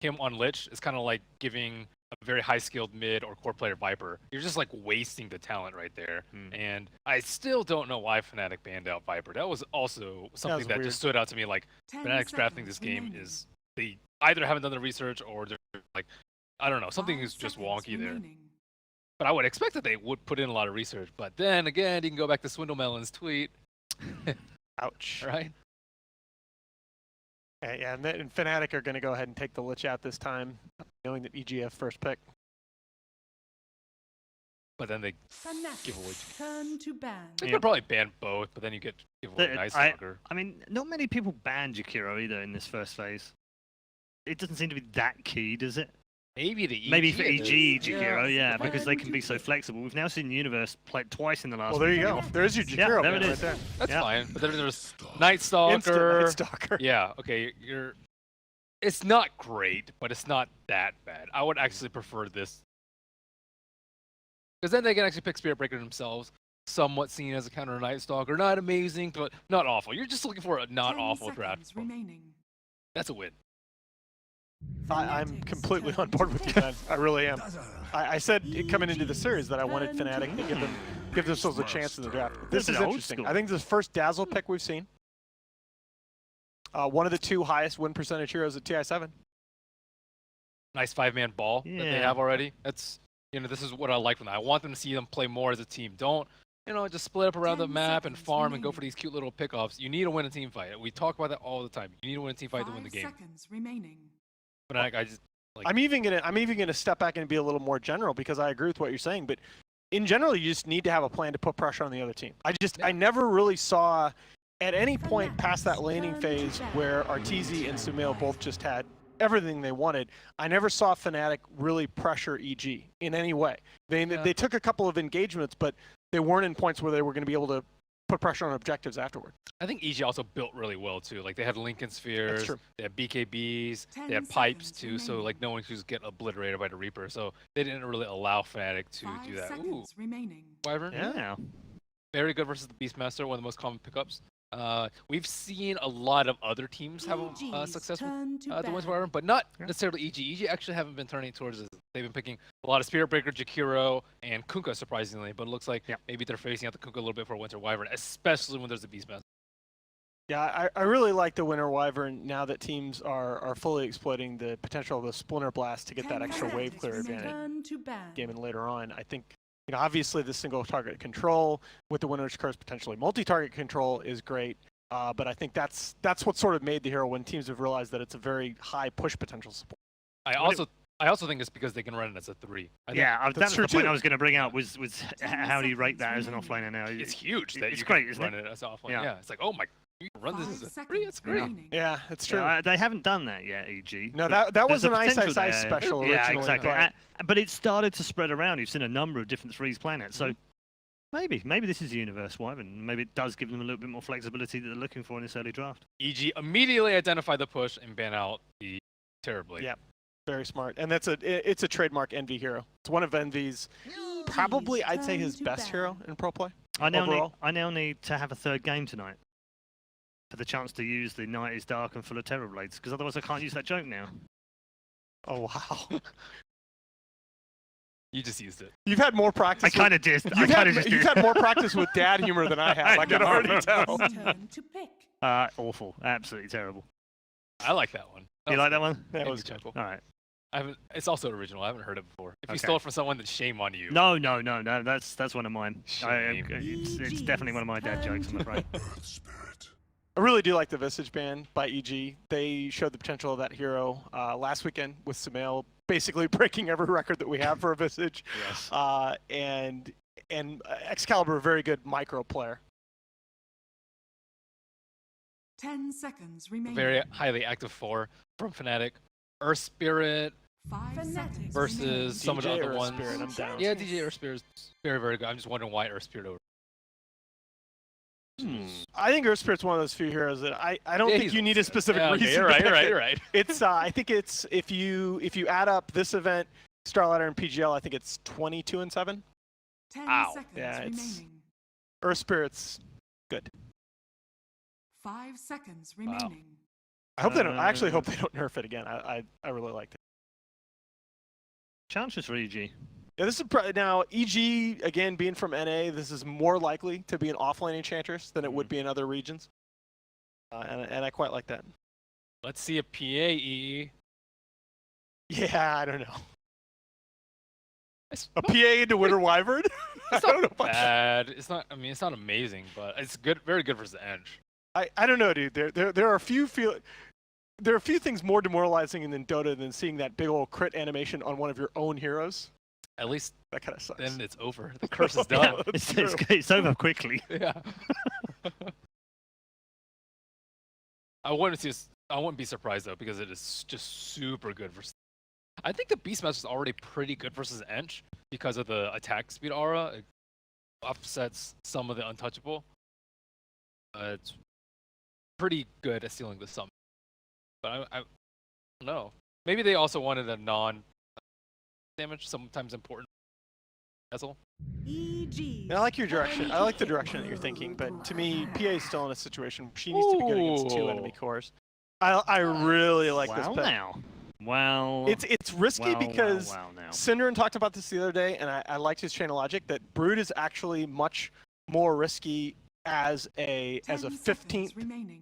him on Lich is kind of like giving a very high-skilled mid or core player Viper. You're just like wasting the talent right there. And I still don't know why Fnatic banned out Viper. That was also something that just stood out to me. Like Fnatic's drafting this game is they either haven't done the research or they're like, I don't know, something is just wonky there. But I would expect that they would put in a lot of research. But then again, you can go back to Swindlemelon's tweet. Ouch. Right? Yeah, and Fnatic are going to go ahead and take the Lich out this time, knowing that EG have first pick. But then they give away. Turn to ban. They could probably ban both, but then you get give away Nice Stalker. I mean, not many people ban Jakiro either in this first phase. It doesn't seem to be that key, does it? Maybe the EG. Maybe for EG Jakiro, yeah, because they can be so flexible. We've now seen Universe play twice in the last. Well, there you go. There's your Jakiro there it is. right there. That's fine. But then there's Night Stalker. Instant Night Stalker. Yeah. Okay. It's not great, but it's not that bad. I would actually prefer this. Because then they can actually pick Spirit Breaker themselves. Somewhat seen as a counter Night Stalker. Not amazing, but not awful. You're just looking for a not awful draft. That's a win. I'm completely on board with you, man. I really am. I said coming into the series that I wanted Fnatic to give themselves a chance in the draft. This is interesting. I think this is the first Dazzle pick we've seen. One of the 2 highest win percentage heroes at TI7. Nice 5-man ball that they have already. That's, this is what I like from them. I want them to see them play more as a team. Don't, just split up around the map and farm and go for these cute little pickoffs. You need to win a team fight. We talk about that all the time. You need to win a team fight to win the game. But I just like. I'm even gonna step back and be a little more general because I agree with what you're saying. But in general, you just need to have a plan to put pressure on the other team. I never really saw at any point past that laning phase where Arteezy and Sumail both just had everything they wanted. I never saw Fnatic really pressure EG in any way. They took a couple of engagements, but they weren't in points where they were going to be able to put pressure on objectives afterward. I think EG also built really well too. Like they had Lincoln Spheres, they had BKBs, they had pipes too. So like no one could get obliterated by the Reaper. So they didn't really allow Fnatic to do that. Ooh, Wyvern. Yeah. Very good versus the Beastmaster, one of the most common pickups. We've seen a lot of other teams have success with the Winter Wyvern, but not necessarily EG. EG actually haven't been turning towards this. They've been picking a lot of Spirit Breaker, Jakiro, and Kunkka, surprisingly, but it looks like maybe they're phasing out the Kunkka a little bit for Winter Wyvern, especially when there's a Beastmaster. Yeah, I really like the Winter Wyvern now that teams are fully exploiting the potential of the Splinter Blast to get that extra wave clear advantage game and later on. I think obviously the single target control with the Winter's Curse, potentially multi-target control is great, but I think that's what sort of made the hero when teams have realized that it's a very high push potential support. I also think it's because they can run it as a 3. That's the point I was going to bring out was how do you rate that as an offlaner now? It's huge that it's great, isn't run it as an offlaner. Yeah, it's like, oh my, you can run this as a 3. It's great. Yeah, it's true. They haven't done that yet, EG. No, that was an Ice special originally. Yeah, exactly. But it started to spread around. You've seen a number of different 3s playing it. So maybe this is the Universe Wyvern. Maybe it does give them a little bit more flexibility that they're looking for in this early draft. EG immediately identified the push and ban out the Terrorblade. Yeah. Very smart, and it's a trademark Envy hero. It's one of Envy's, probably I'd say his best hero in pro play. I now need to have a 3rd game tonight for the chance to use the Night is Dark and full of Terror Blades, because otherwise I can't use that joke now. Oh wow! You just used it. You've had more practice. I kind of did. You've had more practice with dad humor than I have. I can already tell. Awful, absolutely terrible. I like that one. You like that one? That was cool. All right. It's also original. I haven't heard it before. If you stole it from someone, then shame on you. No. That's one of mine. It's definitely one of my dad jokes, I'm afraid. I really do like the Visage ban by EG. They showed the potential of that hero last weekend with Sumail basically breaking every record that we have for a Visage. Yes. And Excalibur, a very good micro player. 10 seconds remaining. Very highly active 4 from Fnatic. Earth Spirit versus some of the other ones. Spirit, I'm down. Yeah, DJ Earth Spirit is very, very good. I'm just wondering why Earth Spirit over. I think Earth Spirit's one of those few heroes that I don't think you need a specific reason. You're right. It's I think it's if you add up this event, Starlighter and PGL, I think it's 22 and 7. 10 seconds remaining. Earth Spirit's good. 5 seconds remaining. I hope they don't. I actually hope they don't nerf it again. I really liked it. Chances for EG. Yeah, this is now EG again being from NA. This is more likely to be an offlane Enchantress than it would be in other regions, and I quite like that. Let's see a PAE. Yeah, I don't know. It's A PA into Winter Wyvern? It's I don't know not about that. bad. It's not. I mean, it's not amazing, but it's good. Very good versus the Edge. I don't know, dude. There are a few there are a few things more demoralizing in Dota than seeing that big old crit animation on one of your own heroes. At least That kind of sucks. then it's over. The curse is Yeah, done. that's It's over quickly. Yeah. I wouldn't be surprised though because it is just super good versus. I think the Beastmaster is already pretty good versus Ench because of the attack speed aura. It offsets some of the untouchable. It's pretty good at stealing the summon. But I don't know. Maybe they also wanted a non damage, sometimes important. Vessel. EG. I like your direction. I like the direction that you're thinking, but to me, PA is still in a situation where she needs to be good against 2 enemy cores. I really like this bet. Now. Well, It's risky because now. Synderen talked about this the other day, and I liked his chain of logic that Brood is actually much more risky as a 15th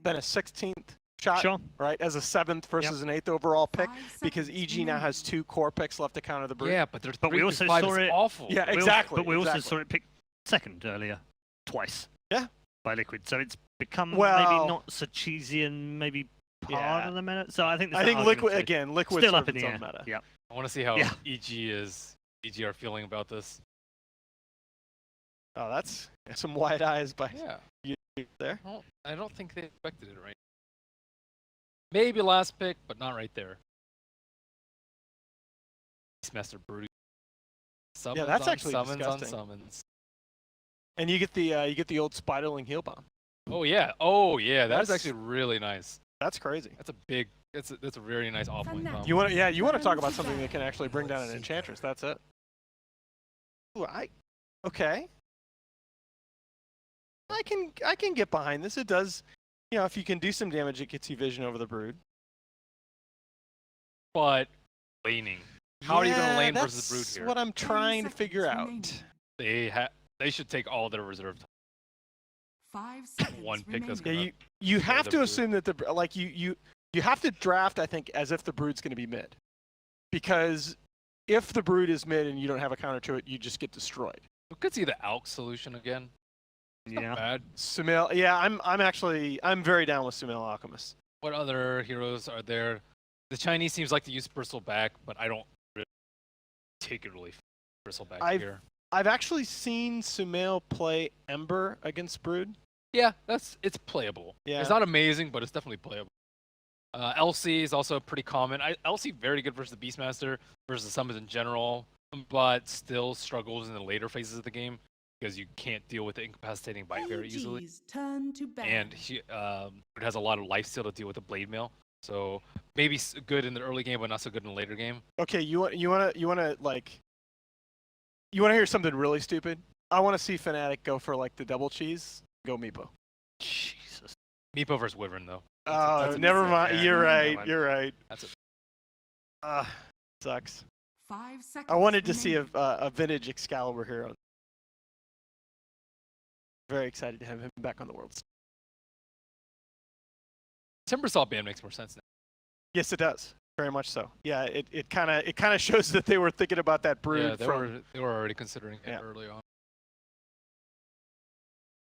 than a 16th shot, Sure. right? As a 7th versus an 8th overall pick, because EG now has 2 core picks left to counter the Brood. Yeah, but there's But we also saw it awful. Yeah, We exactly. but we also exactly. saw it pick second earlier, twice. Yeah. By Liquid, so it's become Well- maybe not so cheesy and maybe part Yeah. of the meta. So I think I think Liquid Liquid still sort up of in the its air. own meta. Yep. I want to see how Yeah. EG are feeling about this. Oh, that's some wide eyes by Yeah. you there. I don't think they expected it right. Maybe last pick, but not right there. Beastmaster Brood. Summons that's on actually summons disgusting. on summons. And you get the old Spiderling heal bomb. Oh yeah. Oh yeah. That's That's- actually really nice. That's crazy. That's a big. That's a very nice offlane combo. You want to talk about something that can actually bring down an Enchantress. That's it. Ooh, okay. I can get behind this. It does, if you can do some damage, it gets you vision over the Brood. But laning. How are you going to lane that's versus Brood here? what I'm trying to figure out. remaining. They should take all their reserve time. 5 seconds One pick that's remaining. Yeah, gonna- you have the to Brood. assume that you have to draft, I think, as if the Brood's going to be mid, because if the Brood is mid and you don't have a counter to it, you just get destroyed. We could see the Alk solution again. Not Yeah. bad. Sumail, yeah, I'm very down with Sumail Alchemist. What other heroes are there? The Chinese seems like to use Bristleback, but I don't really particularly Bristleback here. I've actually seen Sumail play Ember against Brood. Yeah, it's playable. Yeah. It's not amazing, but it's definitely playable. LC is also pretty common. LC very good versus the Beastmaster versus the summons in general, but still struggles in the later phases of the game because you can't deal with the incapacitating bite very easily. AEG's turn to ban. And it has a lot of life steal to deal with the blade mail. So maybe good in the early game, but not so good in the later game. Okay, you want to hear something really stupid? I want to see Fnatic go for like the double cheese. Go Meepo. Jesus. Meepo versus Wyvern though. Oh, that's a never mistake. mind. Yeah, You're never right. mind. You're right. That's Sucks. 5 seconds I wanted to see remaining. a vintage Excalibur hero. Very excited to have him back on the world stage. Timbersaw ban makes more sense now. Yes, it does. Very much so. Yeah, it kind of shows that they were thinking about that Brood Yeah, they were already considering it early on.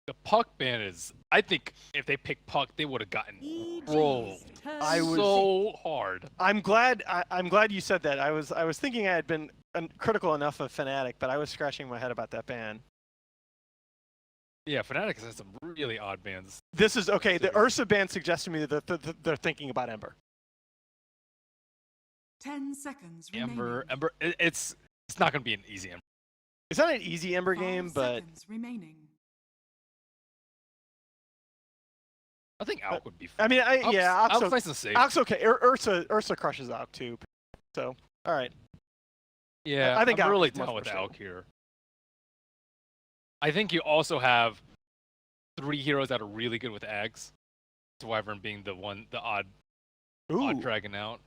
The Puck ban is. I think if they picked Puck, they would have gotten EG's rolled turn I was- so hard. I'm glad you said that. I was thinking I had been critical enough of Fnatic, but I was scratching my head about that ban. Yeah, Fnatic has some really odd bans. This is okay. The Considering. Ursa ban suggests to me that they're thinking about Ember. 10 seconds Ember, remaining. it's not going to be an easy Ember. It's not an easy Ember 5 game, but seconds remaining. I think Alk would be fun. I mean, Alk's Alk's nice and safe. Alk's okay. Ursa crushes Alk too. So, all right. Yeah, I think I'm Alk really is much down with more Alk here. I think you also have 3 heroes that are really good with Ags. Wyvern being the odd Ooh, odd dragon out.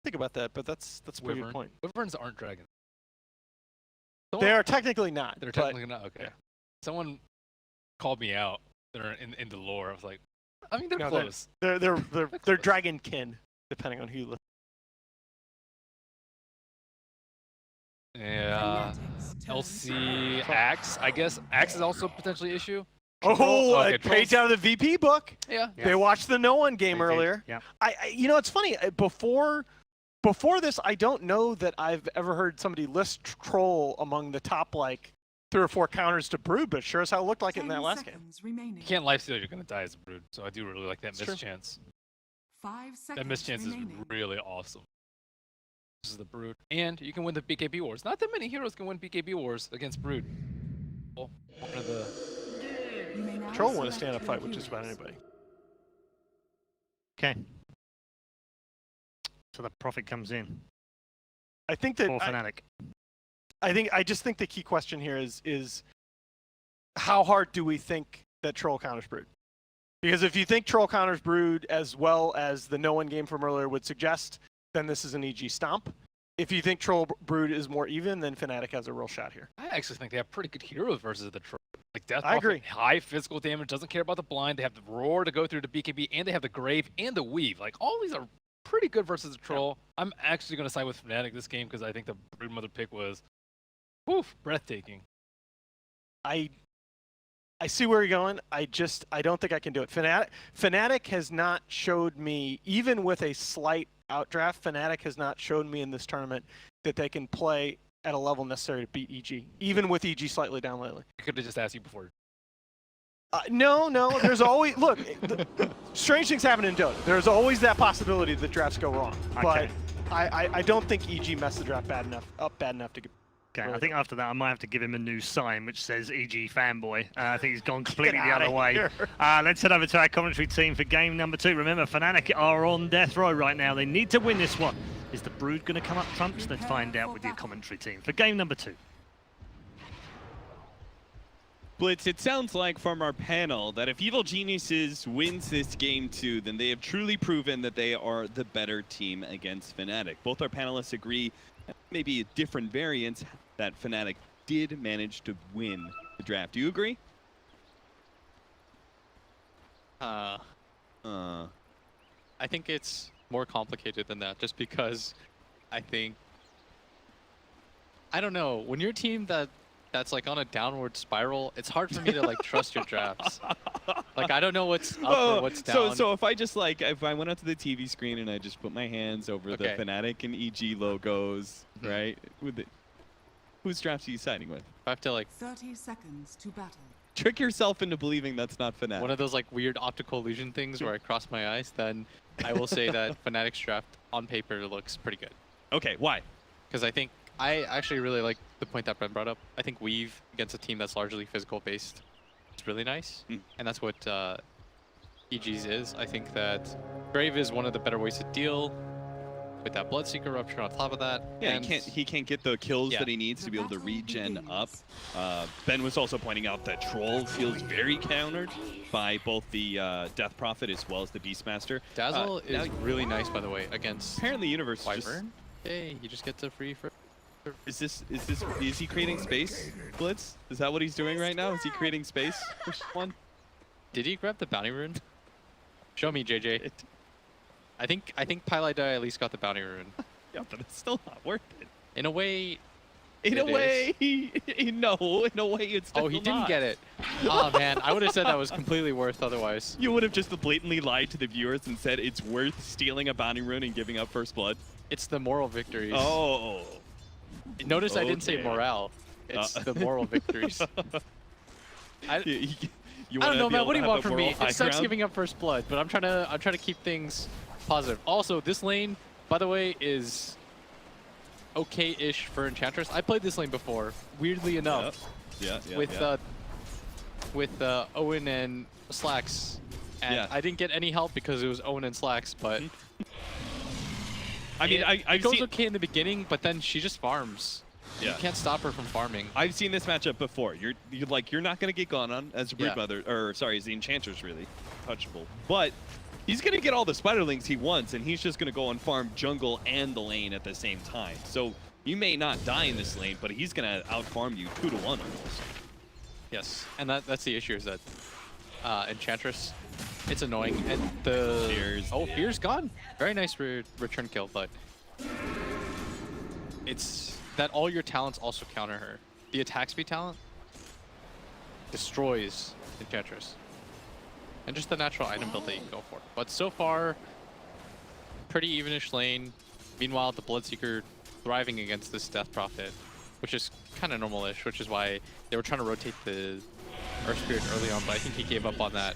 think about that, but that's a pretty good Wyvern. point. Wyverns aren't dragons. They are technically not. They're but technically not. Okay. yeah. Someone called me out. They're in the lore. I was like, I mean, they're No, close. they're close. dragonkin, depending on who you listen. Yeah. Fnatic's turn. LC Axe. I guess Axe is also potentially issue. Oh, okay, a page out of the VP book. Yeah. Yeah. They watched the No One game They did, earlier. yeah. You know, it's funny. Before this, I don't know that I've ever heard somebody list Troll among the top like 3 or 4 counters to Brood, but sure as hell looked like it in 10 that last game. seconds remaining. You can't lifesteal, you're gonna die as a Brood. So I do really like that It's true. mischance. 5 seconds That mischance is remaining. really awesome. This is the Brood. And you can win the BKB wars. Not that many heroes can win BKB wars against Brood. Well, one of the You may now Troll won a select stand-up your fight with just about heroes. anybody. Okay. So the profit comes in I think that for Fnatic. I just think the key question here is how hard do we think that Troll counters Brood? Because if you think Troll counters Brood as well as the No One game from earlier would suggest, then this is an EG stomp. If you think Troll Brood is more even, then Fnatic has a real shot here. I actually think they have pretty good heroes versus the Troll. Like Death I Buff, agree. high physical damage, doesn't care about the blind. They have the Roar to go through the BKB, and they have the Grave and the Weave. Like all these are pretty good versus the Troll. Yeah. I'm actually going to side with Fnatic this game because I think the Broodmother pick was, woof, breathtaking. I see where you're going. I don't think I can do it. Fnatic has not showed me, even with a slight outdraft, Fnatic has not showed me in this tournament that they can play at a level necessary to beat EG, even with EG slightly down lately. I could have just asked you before. No, there's always, look, strange things happen in Dota. There's always that possibility that drafts go wrong. Okay. But I don't think EG messed the draft bad enough to get. Okay, Really I think after that I might have to give him a new sign which says EG fanboy. I think he's gone completely the outta other way. here. Let's head over to our commentary team for game number 2. Remember, Fnatic are on death row right now. They need to win this one. Is the Brood going to come up trumps? Let's find out with your commentary team for game number 2. Blitz, it sounds like from our panel that if Evil Geniuses wins this game 2, then they have truly proven that they are the better team against Fnatic. Both our panelists agree, maybe different variants, that Fnatic did manage to win the draft. Do you agree? I think it's more complicated than that, just because I don't know, when you're a team that's like on a downward spiral, it's hard for me to like trust your drafts. Like I don't know what's up or what's down. So if I went up to the TV screen and I just put my hands over the Okay. Fnatic and EG logos, right? Whose drafts are you siding with? I have to like 30 seconds to battle. Trick yourself into believing that's not Fnatic. one of those like weird optical illusion things where I cross my eyes, then I will say that Fnatic's draft on paper looks pretty good. Okay, why? Because I actually really like the point that Brent brought up. I think Weave against a team that's largely physical based is really nice. And that's what EG's is. I think that Grave is one of the better ways to deal with that Bloodseeker Rupture on top of that. Yeah, and he can't get the kills Yeah. that he needs to be able to battle regen up. begins. Ben was also pointing out that Troll feels very countered by both the Death Prophet as well as the Beastmaster. Dazzle now- is really nice, by the way, against Apparently, Universe just, Wyvern. Hey, you just get to free for. is he creating space, Blitz? Is that what he's doing right now? Is he creating space? Which one? Did he grab the bounty rune? Show me, JJ. I think Pylai Dai at least got the bounty rune. Yeah, but it's still not worth it. In a way. In a It way, no. In a way, it's still Oh, he didn't not. get it. Oh man, I would have said that was completely worth otherwise. You would have just blatantly lied to the viewers and said it's worth stealing a bounty rune and giving up first blood. It's the moral victories. Oh. Notice I didn't say okay. morale. It's the moral victories. I don't know, man. What do you want from me? It sucks giving up first blood, but I'm trying to keep things positive. Also, this lane, by the way, is okay-ish for Enchantress. I played this lane before, weirdly enough, with Owen and Slacks, and I didn't get any help because it was Owen and Slacks. But I mean, it goes okay in the beginning, but then she just farms. Yeah. You can't stop her from farming. I've seen this matchup before. You're not gonna get gone on as a Broodmother, or sorry, as the Enchantress really touchable. But he's going to get all the spiderlings he wants, and he's just going to go and farm jungle and the lane at the same time. So you may not die in this lane, but he's going to outfarm you 2-1 almost. Yes, and that's the issue is that Enchantress, it's annoying. And the Fear's gone. Very nice return kill, but it's that all your talents also counter her. The attack speed talent destroys Enchantress. And just the natural item build that you can go for. But so far, pretty evenish lane. Meanwhile, the Bloodseeker thriving against this Death Prophet, which is kind of normal-ish, which is why they were trying to rotate the Earth Spirit early on, but I think he gave up on that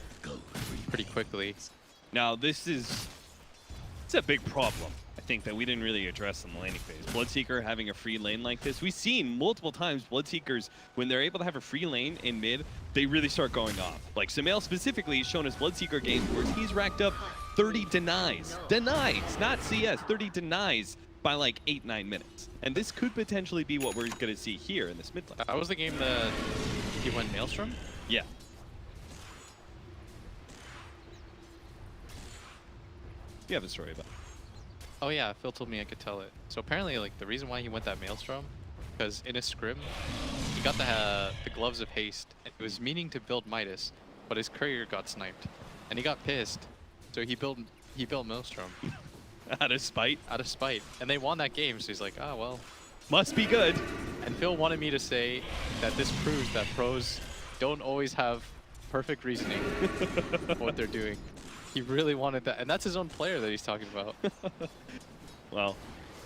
pretty quickly. Now, it's a big problem, I think, that we didn't really address in the laning phase. Bloodseeker having a free lane like this. We've seen multiple times Bloodseekers, when they're able to have a free lane in mid, they really start going off. Like, Sumail specifically has shown his Bloodseeker games where he's racked up 30 denies. Denies, not CS, 30 denies by like 8-9 minutes. And this could potentially be what we're going to see here in this mid lane. That was the game that he went Maelstrom? Yeah. You have a story about it. Oh yeah, Phil told me I could tell it. So apparently, like, the reason why he went that Maelstrom, because in a scrim, he got the gloves of haste. And he was meaning to build Midas, but his courier got sniped, and he got pissed. So he built Maelstrom. Out of spite? Out of spite. And they won that game, so he's like, oh well. Must be good. And Phil wanted me to say that this proves that pros don't always have perfect reasoning for what they're doing. He really wanted that, and that's his own player that he's talking about. Well,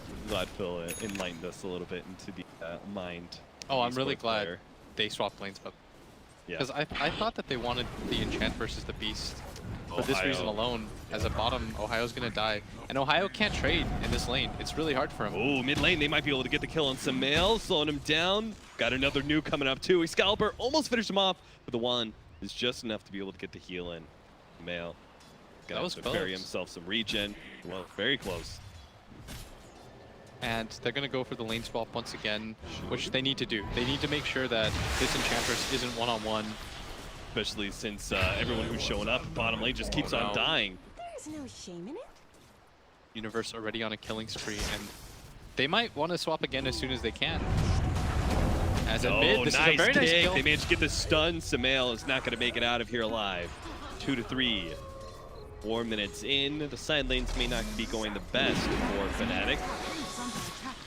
I'm glad Phil enlightened us a little bit into the mind. Oh, I'm really glad player. they swapped lanes, but Yeah. because I thought that they wanted the Enchant versus the Beast for this reason alone. As a bottom, Ohio's gonna die, and Ohio can't trade in this lane. It's really hard for him. Oh, mid lane, they might be able to get the kill on Sumail, slowing him down. Got another nuke coming up too. Excalibur almost finished him off, but the one is just enough to be able to get the heal in. Sumail got to bury himself some regen. Well, very close. And they're gonna go for the lane swap once again, which they need to do. They need to make sure that this Enchantress isn't one-on-one. Especially since everyone who's showing up bottom lane just keeps on dying. There's no shame in it. Universe already on a killing spree, and they might want to swap again as soon as they can. As in mid, this nice is a very nice kick. kill. They managed to get the stun. Sumail is not going to make it out of here alive. 2-3. 4 minutes in. The side lanes may not be going the best for Fnatic.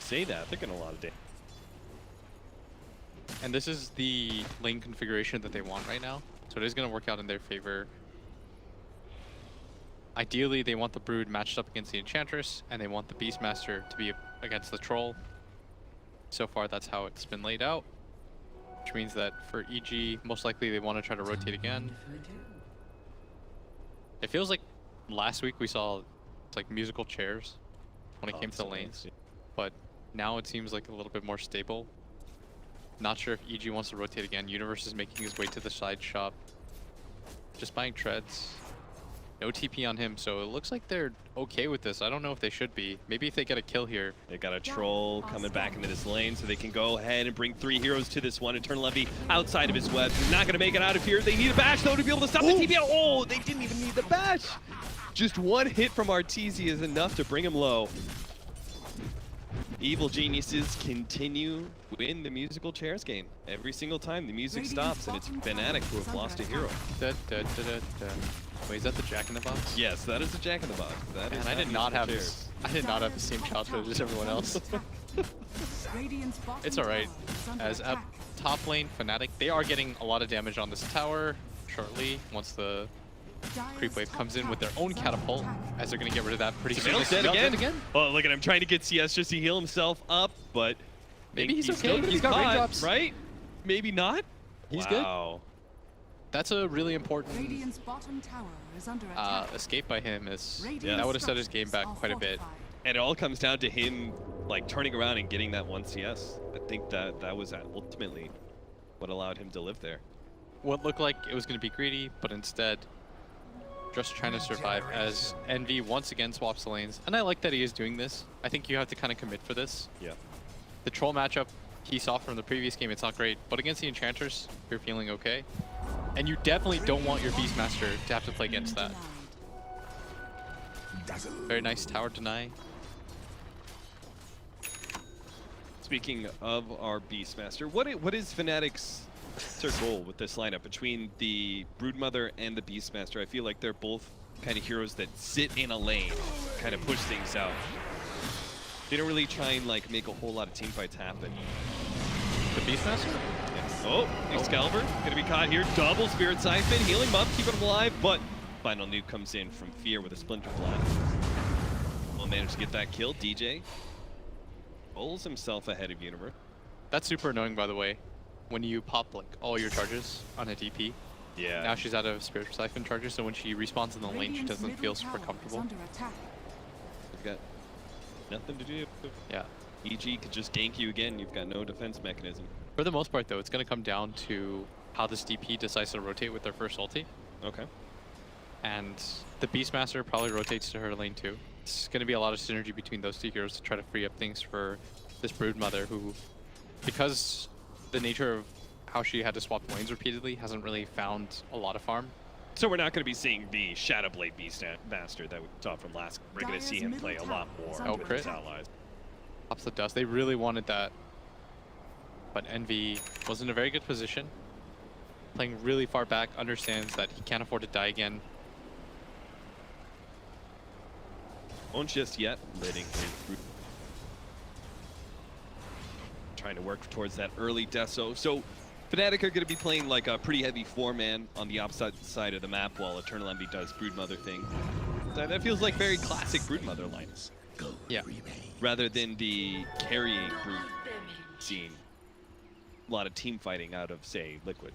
Say that, they're getting a lot of damage. And this is the lane configuration that they want right now. So it is going to work out in their favor. Ideally, they want the Brood matched up against the Enchantress, and they want the Beastmaster to be against the Troll. So far, that's how it's been laid out. Which means that for EG, most likely they want to try to rotate again. It feels like last week we saw like musical chairs when it came to the lanes. But now it seems like a little bit more stable. Not sure if EG wants to rotate again. Universe is making his way to the side shop. Just buying treads. No TP on him, so it looks like they're okay with this. I don't know if they should be. Maybe if they get a kill here. They got a troll coming back into this lane, so they can go ahead and bring 3 heroes to this one. Eternal Levy outside of his web. He's not going to make it out of here. They need a bash, though, to be able to stop the TP. Oh, they didn't even need the bash. Just one hit from Arteezy is enough to bring him low. Evil Geniuses continue to win the musical chairs game. Every single time the music stops, and it's Fnatic who have lost a hero. Da, da, da, da, da. Wait, is that the Jack in the Box? Yes, that is the Jack in the Box. That is And I did not have this. I did not have the same childhood as everyone else. It's alright. As at top lane, Fnatic, they are getting a lot of damage on this tower shortly once the creep wave comes in with their own catapult, as they're going to get rid of that pretty soon. Dead again. Oh, look at him trying to get CS just to heal himself up, but maybe he's okay. Still He's got raindrops, right? Maybe not. He's good. That's a really important Bottom tower is under attack. escape by him. That would have set his game back quite a bit. And it all comes down to him like turning around and getting that 1 CS. I think that was ultimately what allowed him to live there. What looked like it was going to be greedy, but instead just trying to survive as Envy once again swaps the lanes. And I like that he is doing this. I think you have to kind of commit for this. Yeah. The troll matchup he saw from the previous game, it's not great. But against the Enchanters, you're feeling okay. And you definitely don't want your Beastmaster to have to play against that. Very nice tower deny. Speaking of our Beastmaster, what is Fnatic's their goal with this lineup between the Broodmother and the Beastmaster? I feel like they're both kind of heroes that sit in a lane, kind of push things out. They don't really try and like make a whole lot of team fights happen. The Beastmaster? Yes. Oh, Excalibur gonna be caught here. Double Spirit Siphon, healing him up, keeping him alive, but final nuke comes in from Fear with a Splinter Blast. Will manage to get that kill. DJ pulls himself ahead of Universe. That's super annoying, by the way. When you pop like all your charges on a DP. Yeah. Now she's out of Spirit Siphon charges, so when she respawns in the lane, she doesn't feel super comfortable. You've got nothing to do. Yeah. EG could just gank you again. You've got no defense mechanism. For the most part, though, it's going to come down to how this DP decides to rotate with their first ulti. Okay. And the Beastmaster probably rotates to her lane too. It's going to be a lot of synergy between those two heroes to try to free up things for this Broodmother, who, because the nature of how she had to swap lanes repeatedly, hasn't really found a lot of farm. So we're not going to be seeing the Shadowblade Beastmaster that we saw from last. We're going to see him play a lot more with his allies. Pops the dust. They really wanted that. But Envy was in a very good position. Playing really far back, understands that he can't afford to die again. Won't just yet, letting his Brood trying to work towards that early deso. So Fnatic are going to be playing like a pretty heavy 4-man on the opposite side of the map while Eternal Envy does Broodmother thing. That feels like very classic Broodmother lines. Yeah. Rather than the carrying Brood scene. A lot of team fighting out of, say, Liquid.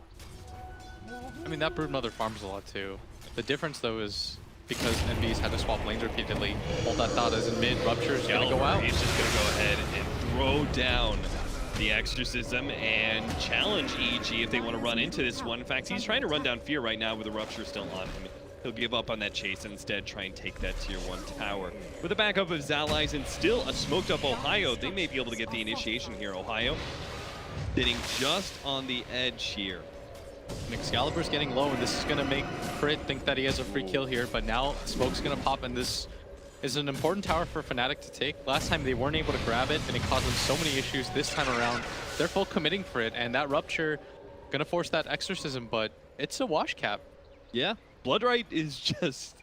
I mean, that Broodmother farms a lot too. The difference though is because Envy's had to swap lanes repeatedly, hold that thought as in mid, Rupture's gonna go out. He's just gonna go ahead and throw down the Exorcism and challenge EG if they want to run into this one. In fact, he's trying to run down Fear right now with the Rupture still on him. He'll give up on that chase and instead try and take that tier 1 tower. With the backup of his allies and still a smoked up Ohio, they may be able to get the initiation here. Ohio sitting just on the edge here. And Excalibur's getting low, and this is gonna make Frit think that he has a free kill here, but now Smoke's gonna pop, and this is an important tower for Fnatic to take. Last time they weren't able to grab it, and it caused them so many issues. This time around, they're full committing for it, and that Rupture gonna force that Exorcism, but it's a wash cap. Yeah, Bloodright is just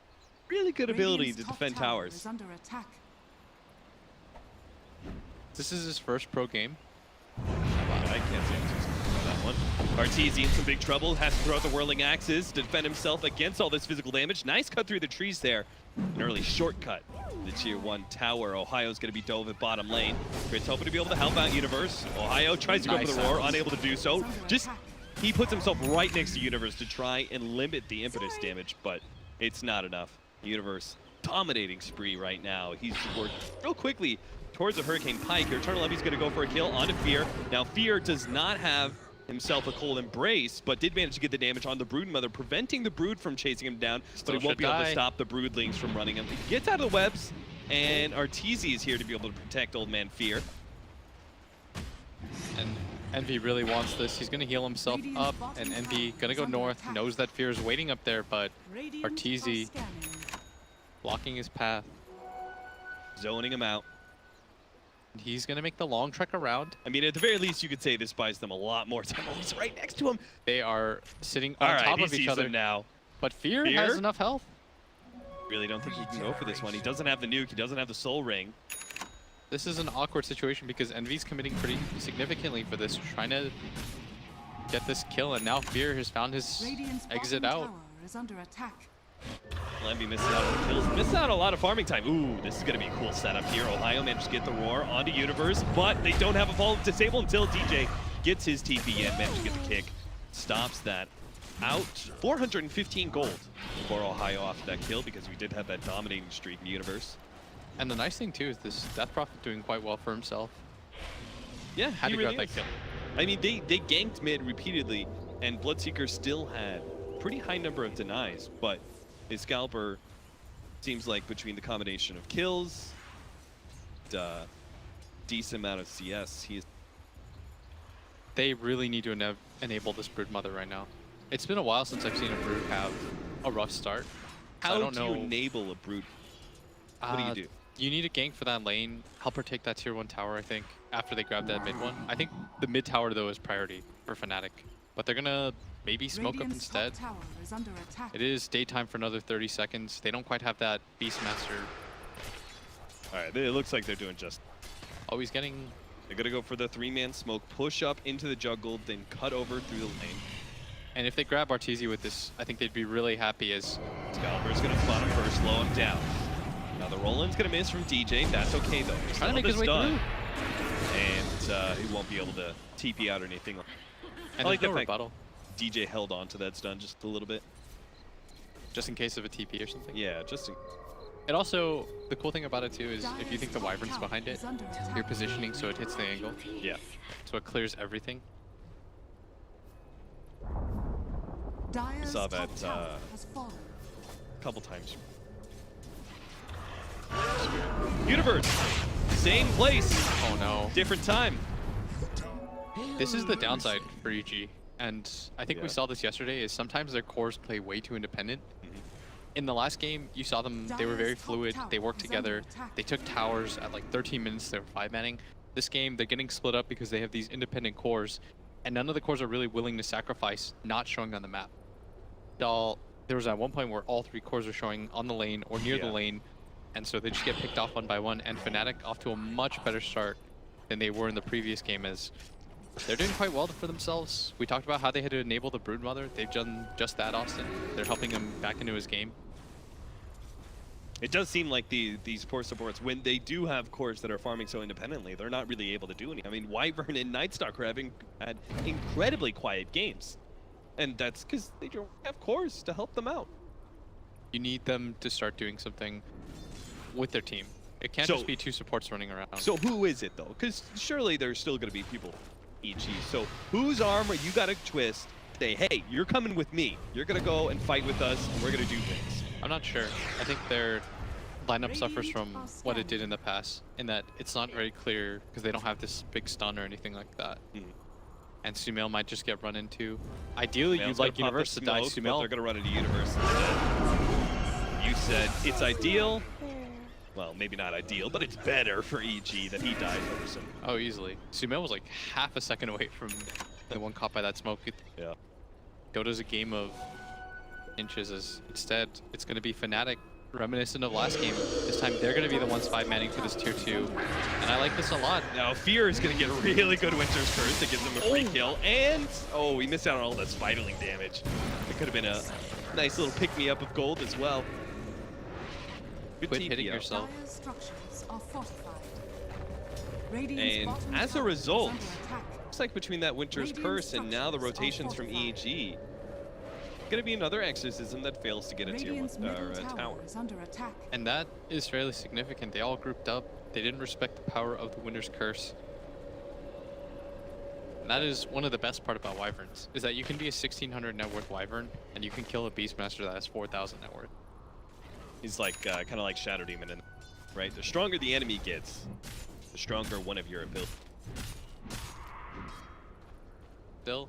really good ability to defend towers. This is his first pro game. I can't say anything about that one. Arteezy in some big trouble, has to throw out the Whirling Axes to defend himself against all this physical damage. Nice cut through the trees there. An early shortcut. The tier 1 tower. Ohio's going to be dove at bottom lane. Grit's hoping to be able to help out Universe. Ohio tries to go for the roar, unable to do so. He puts himself right next to Universe to try and limit the impetus damage, but it's not enough. Universe dominating spree right now. He's worked real quickly towards the Hurricane Pike here. Eternal Envy's going to go for a kill onto Fear. Now Fear does not have himself a cold embrace, but did manage to get the damage on the Broodmother, preventing the Brood from chasing him down, but he won't be able to stop the Broodlings from running him. He gets out of the webs, and Arteezy is here to be able to protect Old Man Fear. And Envy really wants this. He's going to heal himself up, and Envy going to go north, knows that Fear is waiting up there, but Arteezy blocking his path. Zoning him out. He's going to make the long trek around. I mean, at the very least, you could say this buys them a lot more time. Oh, he's right next to him. They are sitting on top of each other now. But Fear has enough health. Really don't think he can go for this one. He doesn't have the nuke. He doesn't have the soul ring. This is an awkward situation because Envy's committing pretty significantly for this, trying to get this kill, and now Fear has found his exit out. Envy misses out on the kills, misses out a lot of farming time. Ooh, this is going to be a cool setup here. Ohio managed to get the roar onto Universe, but they don't have a fall disable until DJ gets his TP in, managed to get the kick. Stops that out. 415 gold for Ohio off that kill because we did have that dominating streak in Universe. And the nice thing too is this Death Prophet doing quite well for himself. Yeah, had to really grab that kill. I mean, they ganked mid repeatedly, and Bloodseeker still had pretty high number of denies, but Excalibur seems like between the combination of kills, decent amount of CS, they really need to enable this Broodmother right now. It's been a while since I've seen a Brood have a rough start. How do you enable a Brood? What do you do? You need a gank for that lane. Help her take that tier 1 tower, I think, after they grab that mid one. I think the mid tower, though, is priority for Fnatic. But they're going to maybe smoke up Radiant's top instead. tower is under attack. It is daytime for another 30 seconds. They don't quite have that Beastmaster. All right, it looks like they're doing just. Oh, he's getting... They're going to go for the 3-man smoke, push up into the jungle, then cut over through the lane. And if they grab Arteezy with this, I think they'd be really happy as... Excalibur's going to spot him first, slow him down. Now the roll-in's going to miss from DJ. That's okay, though. He's trying to make his way through. And he won't be able to TP out or anything. And I like no the fact rebuttal. DJ held on to that stun just a little bit. Just in case of a TP or something. Yeah, just in... It also, the cool thing about it too is if you think the Wyvern's behind it, you're positioning so it hits the angle. Yeah. So it clears everything. Dire's Saw that, top tower has fallen. a couple times. Universe! Same place! Oh no. Different time. This is the downside for EG. And I think we Yeah. saw this yesterday is sometimes their cores play way too independent. In the last game, you saw them, they were very fluid, they worked together, they took towers at like 13 minutes, they were 5-manning. This game, they're getting split up because they have these independent cores, and none of the cores are really willing to sacrifice not showing on the map. There was at one point where all 3 cores are showing on the lane or near the lane, and so they just get picked off one by one, and Fnatic off to a much better start than they were in the previous game as they're doing quite well for themselves. We talked about how they had to enable the Broodmother. They've done just that, Austin. They're helping him back into his game. It does seem like these core supports, when they do have cores that are farming so independently, they're not really able to do anything. I mean, Wyvern and Nightstalker had incredibly quiet games. And that's because they don't have cores to help them out. You need them to start doing something with their team. It can't So- just be 2 supports running around. So who is it, though? Because surely there's still going to be people EG. So whose arm are you got to twist? Say, hey, you're coming with me. You're going to go and fight with us, and we're going to do things. I'm not sure. I think their lineup suffers from what it did in the past, in that it's not very clear because they don't have this big stun or anything like that. And Sumail might just get run into. Ideally, Sumail's you'd gonna like pop Universe the to die smoke, but Sumail. they're going to run into Universe instead. You said it's ideal. Well, maybe not ideal, but it's better for EG that he dies over some. Oh, easily. Sumail was like half a second away from the one caught by that smoke. Yeah. Dota's a game of inches. As instead, it's going to be Fnatic, reminiscent of last game. This time, they're going to be the ones 5-manning for this tier 2. And I like this a lot. Now, Fear is going to get really good Winter's Curse to give them a free kill. And, oh, we missed out on all that spiraling damage. It could have been a nice little pick-me-up of gold as well. Good Quit TP hitting out. yourself. Dire's structures are fortified. Radiant's And bottom as a tower is result, under attack. looks like between that Winter's Curse and now the rotations from EG, gonna be another exorcism that fails to get a tier 1 Radiant's middle tower. tower is under attack. And that is fairly significant. They all grouped up. They didn't respect the power of the Winter's Curse. And that is one of the best part about Wyverns, is that you can be a 1600 net worth Wyvern, and you can kill a Beastmaster that has 4000 net worth. He's like kind of like Shadow Demon, right? The stronger the enemy gets, the stronger one of your abilities. Still,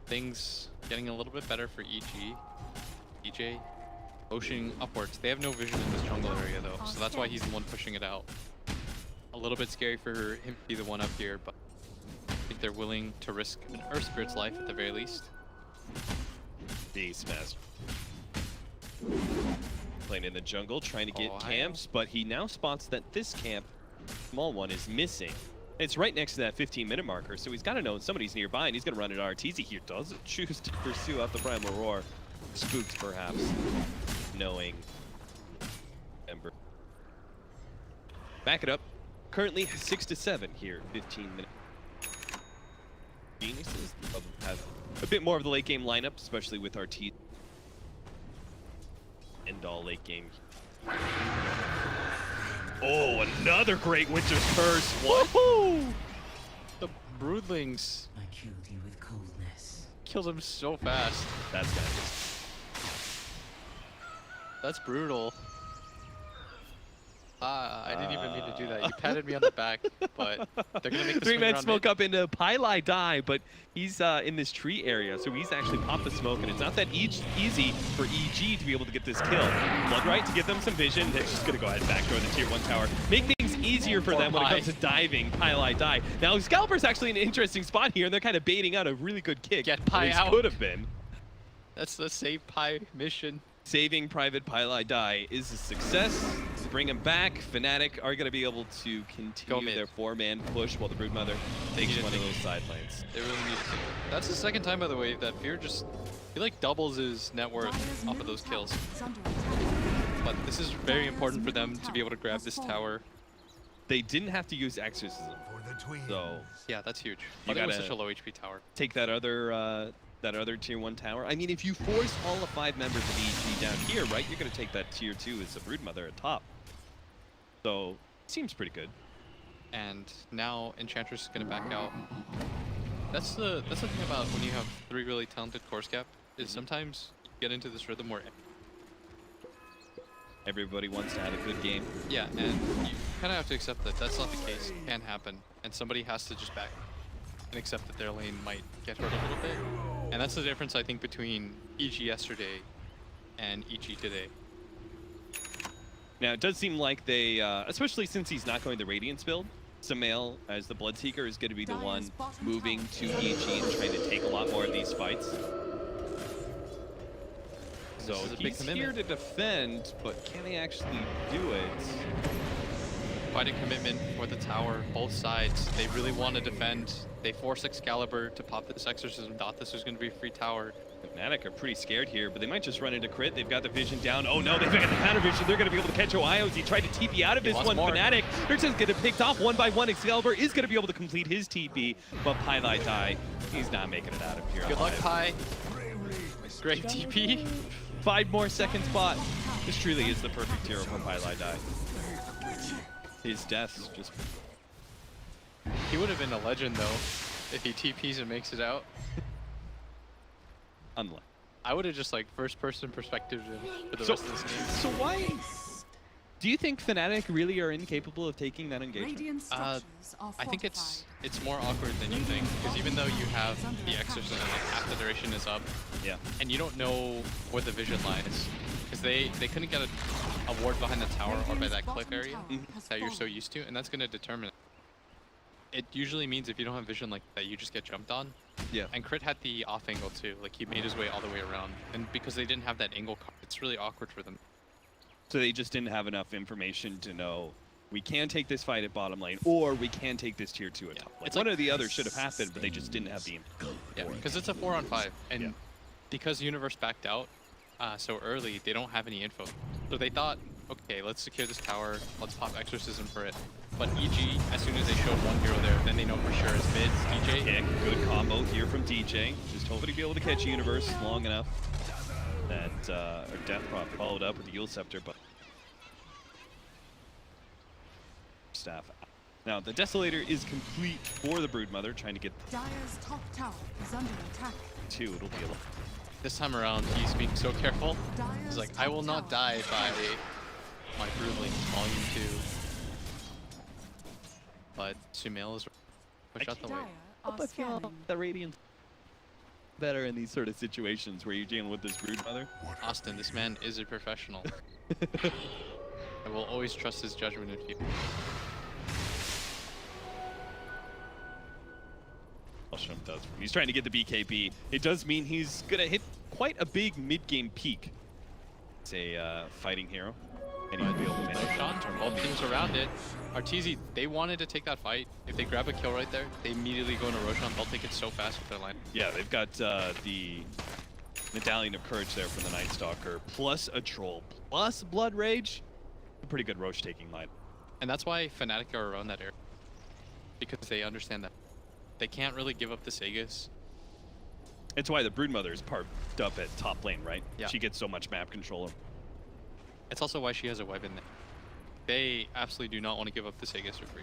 things getting a little bit better for EG. EJ motioning upwards. They have no vision in this jungle area though, so that's why he's the one pushing it out. A little bit scary for him to be the one up here, but I think they're willing to risk an Earth Spirit's life at the very least. Beastmaster. Playing in the jungle, trying to get Oh, camps, but he now spots that this camp, small one, is missing. It's right next to that 15-minute marker, so he's got to know somebody's nearby, and he's going to run at Arteezy here. Doesn't choose to pursue out the Primal Roar. Spooked, perhaps, knowing Ember. Back it up. Currently 6-7 here, 15 minutes. Geniuses have a bit more of the late game lineup, especially with Arteezy. End all late game. Oh, another great Winter's Curse. Woohoo! The Broodlings I killed you with coldness. kills him so fast. That's nice. That's brutal. I didn't even mean to do that. You patted me on the back, but they're gonna make the Three-man swing smoke around up into Pylai Die, but he's in this tree area, so he's actually popped the smoke, and it's not that easy for EG to be able to get this kill. Bloodright to give them some vision. They're just gonna go ahead and backdoor the tier 1 tower. Make things easier for them when it comes to diving Pylai Die. Now, Scalper's actually in an interesting spot here, and they're kind of baiting out a really good kick. Get Pi out. Could have been. That's the save Pi mission. Saving Private Pylai Die is a success. To bring him back, Fnatic are going to be able to continue their 4-man push while the Broodmother takes one of those side lanes. They really need to. That's the second time, by the way, that Fear he like doubles his net worth off of those kills. But this is very important for them to be able to grab this tower. They didn't have to use Exorcism, so yeah, that's huge. You But it was gotta such a low HP tower. take that other tier 1 tower. I mean, if you force all the 5 members of EG down here, right, you're going to take that tier 2 as a Broodmother at top. So, seems pretty good. And now Enchantress is going to back out. That's the thing about when you have 3 really talented course cap, is sometimes you get into this rhythm where Everybody wants to have a good game. yeah, and you kind of have to accept that that's not the case. It can happen, and somebody has to just back and accept that their lane might get hurt a little bit. And that's the difference, I think, between EG yesterday and EG today. Now, it does seem like they, especially since he's not going the Radiance build, Samael, as the Bloodseeker, is going to be the one moving to EG and trying to take a lot more of these fights. So he's here to defend, but can he actually do it? Quite a commitment for the tower, both sides. They really want to defend. They force Excalibur to pop this Exorcism, thought this was going to be a free tower. Fnatic are pretty scared here, but they might just run into crit. They've got the vision down. Oh no, they've got the counter vision. They're going to be able to catch Ohio as he tried to TP out of this one. Fnatic, they're just getting picked off one by one. Excalibur is going to be able to complete his TP, but Pylai Die, he's not making it out of here. Good luck, Pi. Great TP. 5 more second spot. This truly is the perfect hero for Pylai Die. His death is just... He would have been a legend, though, if he TPs and makes it out. Unlike. I would have just, like, first-person perspective for the rest of this game. So why... Do you think Fnatic really are incapable of taking that engagement? I think it's more awkward than you think, because even though you have the Exorcism, like, half the duration is up, yeah, and you don't know where the vision lies, because they couldn't get a ward behind the tower or by that cliff area that you're so used to, and that's going to determine it. It usually means if you don't have vision like that, you just get jumped on. Yeah. And Crit had the off angle too, like he made his way all the way around, and because they didn't have that angle card, it's really awkward for them. So they just didn't have enough information to know we can take this fight at bottom lane, or we can take this tier 2 at top lane. It's one or the other should have happened, but they just didn't have the info. Yeah, because it's a 4-on-5, and because Universe backed out so early, they don't have any info. So they thought, okay, let's secure this tower, let's pop Exorcism for it. But EG, as soon as they showed one hero there, then they know for sure it's mid, DJ. Kick, good combo here from DJ. Just hoping to be able to catch Universe long enough that Death Prop followed up with the Yule Scepter, but staff. Now the Desolator is complete for the Broodmother, trying to get Dire's top tower is under attack. 2. It'll be a This time around, he's being so careful. He's like, I will not die by my Broodling Volume 2. But Sumail is pushed out the way. I feel the Radiance better in these sort of situations where you're dealing with this Broodmother. Austin, this man is a professional. I will always trust his judgment in you. Does. He's trying to get the BKB. It does mean he's gonna hit quite a big mid-game peak. It's a fighting hero, and he'll be able to manage Roshan, both teams around it. Arteezy, they wanted to take that fight. If they grab a kill right there, they immediately go into Roshan. They'll take it so fast with their line. Yeah, they've got the Medallion of Courage there from the Night Stalker, plus a Troll, plus Blood Rage. A pretty good Roche taking line. And that's why Fnatic are around that area. Because they understand that. They can't really give up the Sagas. It's why the Broodmother is parked up at top lane, right? Yeah. She gets so much map control. It's also why she has a weapon there. They absolutely do not want to give up the Sagas for free.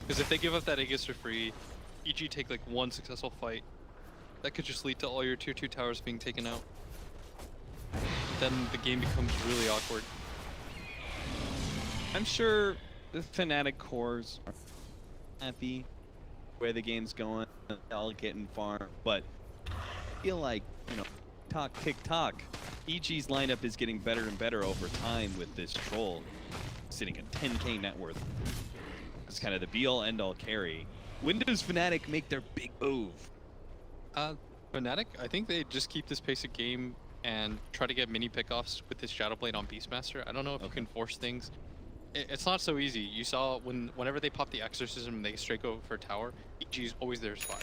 Because if they give up that Aegis for free, EG take like one successful fight, that could just lead to all your tier 2 towers being taken out. Then the game becomes really awkward. I'm sure the Fnatic cores are happy where the game's going, all getting far, but I feel like, you know, tick-tock, EG's lineup is getting better and better over time with this troll sitting at 10k net worth. It's kind of the be-all, end-all carry. When does Fnatic make their big move? Fnatic, I think they just keep this pace of game and try to get mini pickoffs with this Shadow Blade on Beastmaster. I don't know if you can force things. It's not so easy. You saw whenever they pop the Exorcism and they straight go for tower, EG is always their spot.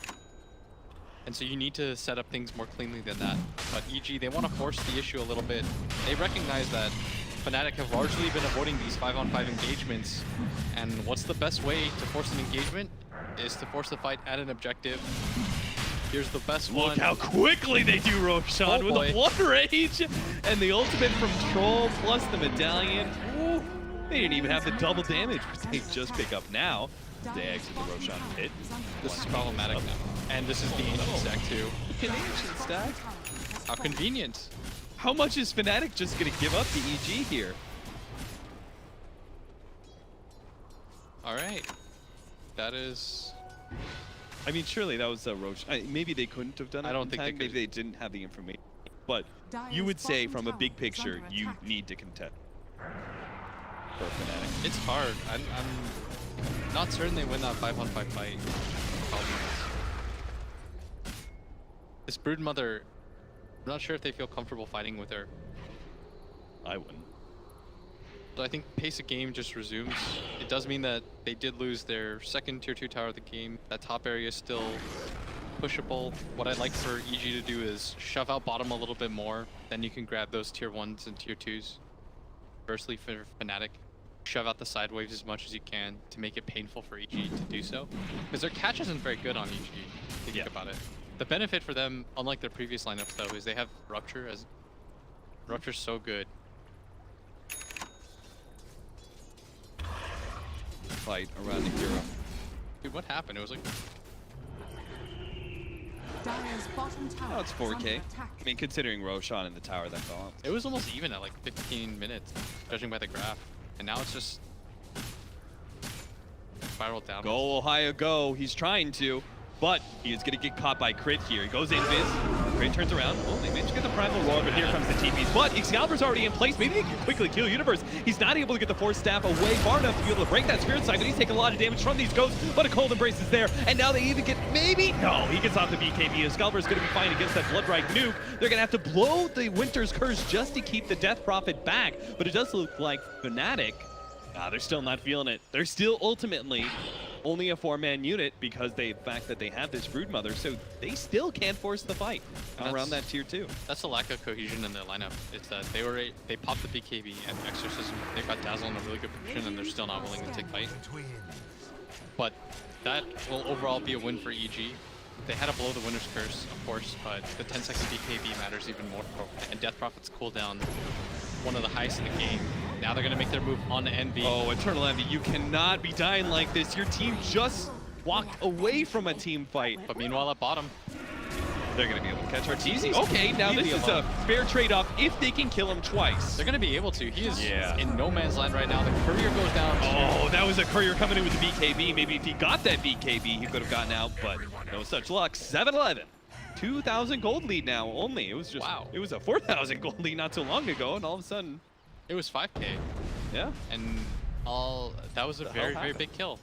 And so you need to set up things more cleanly than that. But EG, they want to force the issue a little bit. They recognize that Fnatic have largely been avoiding these 5-on-5 engagements. And what's the best way to force an engagement is to force the fight at an objective. Here's the best one. Look how quickly they do Roshan with a one rage and the ultimate from Troll plus the medallion. Ooh, they didn't even have the double damage, but they just pick up now. They exit the Roshan pit. This is problematic now. And this is the ancient stack too. An ancient stack? How convenient. How much is Fnatic just gonna give up to EG here? Alright. That is... I mean, surely that was a Roshan. Maybe they couldn't have done it. I don't think they could. Maybe they didn't have the information. But you would say, from a big picture, you need to contest for Fnatic. It's hard. I'm not certain they win that 5-on-5 fight. This Broodmother, I'm not sure if they feel comfortable fighting with her. I wouldn't. So I think pace of game just resumes. It does mean that they did lose their second tier 2 tower of the game. That top area is still pushable. What I'd like for EG to do is shove out bottom a little bit more. Then you can grab those tier 1s and tier 2s. Firstly, for Fnatic, shove out the side waves as much as you can to make it painful for EG to do so. Because their catch isn't very good on EG, if you think about it. The benefit for them, unlike their previous lineups though, is they have Rupture. As Rupture's so good. Fight around the hero. Dude, what happened? It was like... Oh, it's 4K. I mean, considering Roshan in the tower that fell out. It was almost even at like 15 minutes, judging by the graph. And now it's just... spiraled down. Go, Ohio, go. He's trying to. But he is going to get caught by Crit here. He goes invis. Crit turns around. Oh, they managed to get the Primal Roar, but here comes the TPs. But Excalibur's already in place. Maybe they can quickly kill Universe. He's not able to get the Force Staff away far enough to be able to break that Spirit Sight, but he's taking a lot of damage from these ghosts. But a Cold Embrace is there. And now they even get, maybe? No, he gets off the BKB. Excalibur's going to be fine against that Bloodrite nuke. They're going to have to blow the Winter's Curse just to keep the Death Prophet back. But it does look like Fnatic, they're still not feeling it. They're still ultimately only a 4-man unit because the fact that they have this Broodmother, so they still can't force the fight around that tier 2. That's a lack of cohesion in their lineup. It's that they popped the BKB and Exorcism. They got Dazzle in a really good position and they're still not willing to take fight. But that will overall be a win for EG. They had to blow the Winter's Curse, of course, but the 10-second BKB matters even more. And Death Prophet's cooldown, one of the highest in the game. Now they're going to make their move on Envy. Oh, Eternal Envy, you cannot be dying like this. Your team just walked away from a team fight. But meanwhile at bottom, they're going to be able to catch Arteezy. Okay, now this is a fair trade-off if they can kill him twice. They're going to be able to. He is in no man's land right now. The courier goes down. Oh, that was a courier coming in with the BKB. Maybe if he got that BKB, he could have gotten out, but no such luck. 7-11. 2,000 gold lead now only. It was just, It was a 4,000 gold lead not so long ago, and all of a sudden, it was 5K. Yeah. And that was a very, very big kill.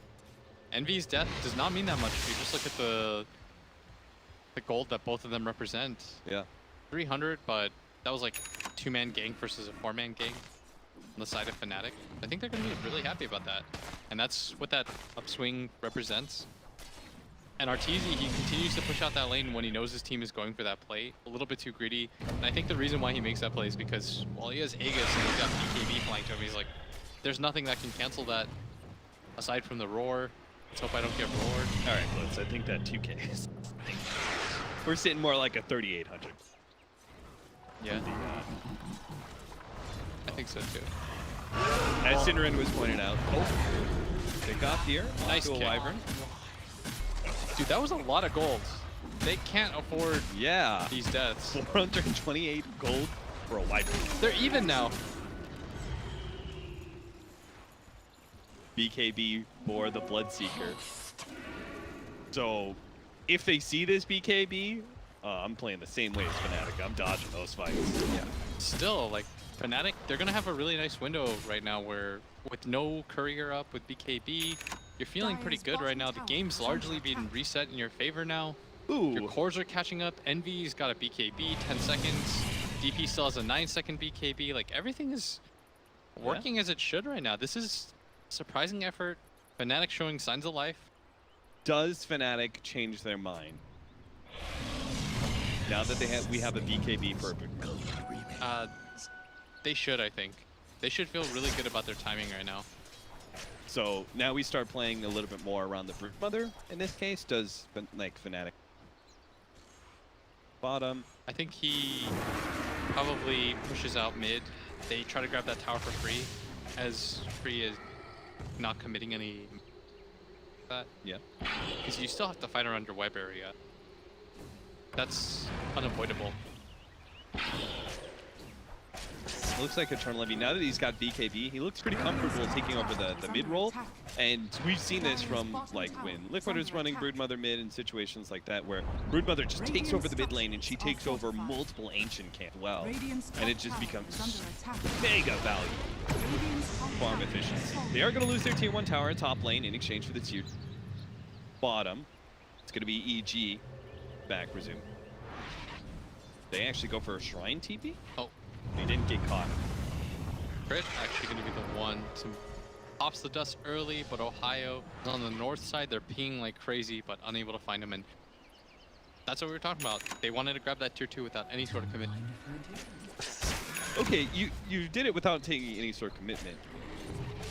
Envy's death does not mean that much if you just look at the gold that both of them represent. Yeah. 300, but that was like 2-man gang versus a 4-man gang on the side of Fnatic. I think they're going to be really happy about that. And that's what that upswing represents. And Arteezy, he continues to push out that lane when he knows his team is going for that play. A little bit too greedy. And I think the reason why he makes that play is because, well, he has Aegis and he's got BKB flanked him. He's like, there's nothing that can cancel that aside from the roar. Let's hope I don't get roared. All right, Blitz, I think that 2K is... We're sitting more like a 3,800. Yeah. I think so too. As Cinderin was pointed out. Oh, pick off here. Nice kill. Wyvern. Dude, that was a lot of gold. They can't afford these deaths. 428 gold for a Wyvern. They're even now. BKB for the Bloodseeker. So if they see this BKB, I'm playing the same way as Fnatic. I'm dodging those fights. Yeah. Still, like, Fnatic, they're going to have a really nice window right now where with no courier up with BKB, you're feeling pretty good right now. The game's largely being reset in your favor now. Ooh. Your cores are catching up. Envy's got a BKB, 10 seconds. DP still has a 9-second BKB. Like, everything is working as it should right now. This is surprising effort. Fnatic showing signs of life. Does Fnatic change their mind now that we have a BKB for They should, I think. They should feel really good about their timing right now. So now we start playing a little bit more around the Broodmother in this case. Does like Fnatic bottom? I think he probably pushes out mid. They try to grab that tower for free, as free is not committing any. Yeah. Because you still have to fight around your web area. That's unavoidable. Looks like Eternal Envy. Now that he's got BKB, he looks pretty comfortable taking over the mid role. And we've seen this from like when Liquid is running Broodmother mid in situations like that, where Broodmother just takes over the mid lane and she takes over multiple Ancient camp well. And it just becomes mega value. Farm efficiency. They are going to lose their tier 1 tower top lane in exchange for the tier bottom. It's going to be EG back resume. They actually go for a Shrine TP? Oh. He didn't get caught. Crit actually going to be the one to pops the dust early, but Ohio is on the north side. They're pinging like crazy, but unable to find him. And that's what we were talking about. They wanted to grab that tier 2 without any sort of commitment. Okay, you did it without taking any sort of commitment.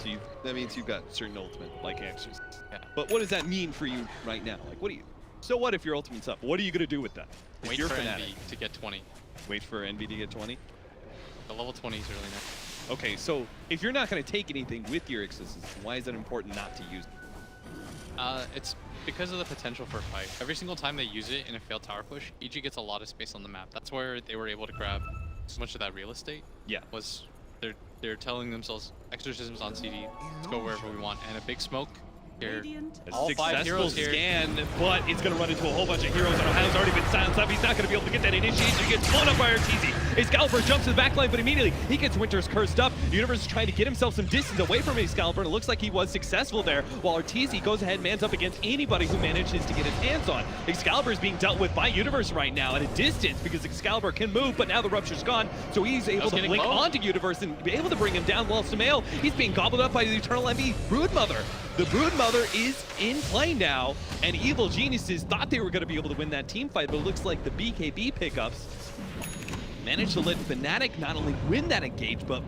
So that means you've got certain ultimate like answers. Yeah. But what does that mean for you right now? Like, so what if your ultimate's up? What are you gonna do with that? Wait for Envy to get 20. Wait for Envy to get 20? The level 20 is really nice. Okay, so if you're not gonna take anything with your Ixis, why is it important not to use it? It's because of the potential for a fight. Every single time they use it in a failed tower push, EG gets a lot of space on the map. That's where they were able to grab so much of that real estate. Yeah. Was they're telling themselves exorcisms on CD, let's go wherever we want, and a big smoke here. A All 5 heroes here. scan, but it's going to run into a whole bunch of heroes, and Ohio's already been silenced up. He's not going to be able to get that initiation. He gets blown up by Arteezy. Excalibur jumps to the backline, but immediately he gets Winter's cursed up. Universe is trying to get himself some distance away from Excalibur, and it looks like he was successful there, while Arteezy goes ahead and mans up against anybody who manages to get his hands on. Excalibur is being dealt with by Universe right now at a distance, because Excalibur can move, but now the Rupture's gone, so he's able to blink onto Universe and be able to bring him down, while Sumail, he's being gobbled up by the Eternal Envy Broodmother. The Broodmother is in play now, and Evil Geniuses thought they were going to be able to win that team fight, but it looks like the BKB pickups managed to let Fnatic not only win that engage, but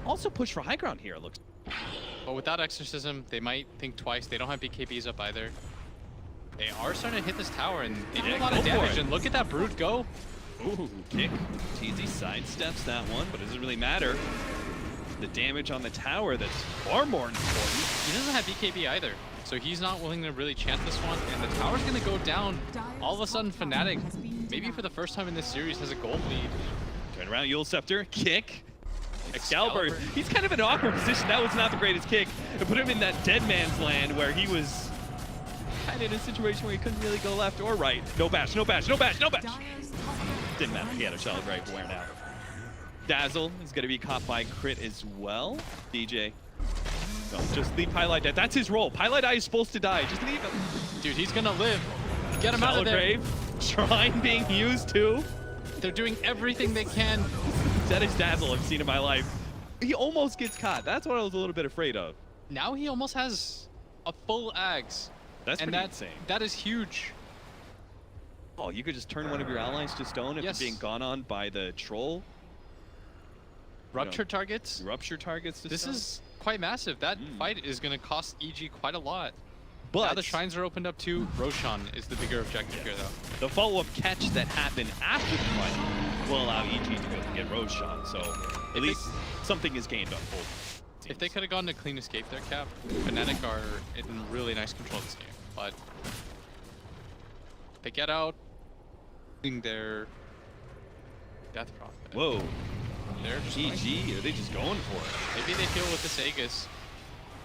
also push for high ground here, it looks. But without Exorcism, they might think twice. They don't have BKBs up either. They are starting to hit this tower, and they do a lot of damage, and look at that Brood go. Ooh, kick. TZ sidesteps that one, but it doesn't really matter. The damage on the tower that's far more important. He doesn't have BKB either, so he's not willing to really chance this one, and the tower's gonna go down. All of a sudden, Fnatic, maybe for the first time in this series, has a gold lead. Turn around, Yule Scepter, kick. Excalibur, he's kind of in an awkward position. That was not the greatest kick. It put him in that dead man's land where he was kind of in a situation where he couldn't really go left or right. No bash, no bash, no bash, no bash. Didn't matter, he had a Shadow Grave wearing out. Dazzle is going to be caught by Crit as well. DJ. No, just leave Pylight dead. That's his role. Pylight Eye is supposed to die. Just leave him. Dude, he's going to live. Get him out of there. Grave. Shrine being used too. They're doing everything they can. Deadest Dazzle I've seen in my life. He almost gets caught. That's what I was a little bit afraid of. Now he almost has a full Ags. That's pretty insane. That is huge. Oh, you could just turn one of your allies to stone if you're being gone on by the troll. Rupture targets? Rupture targets to This stone. is quite massive. That fight is going to cost EG quite a lot. But now the shrines are opened up too. Roshan is the bigger objective here, though. The follow-up catch that happened after the fight will allow EG to go and get Roshan, so at least something is gained on both teams. If they could have gone to clean escape there, Cap, Fnatic are in really nice control of this game. But they get out, their Death Prophet. Whoa. They're just EG, are they just going for it? Maybe they heal with this Aegis.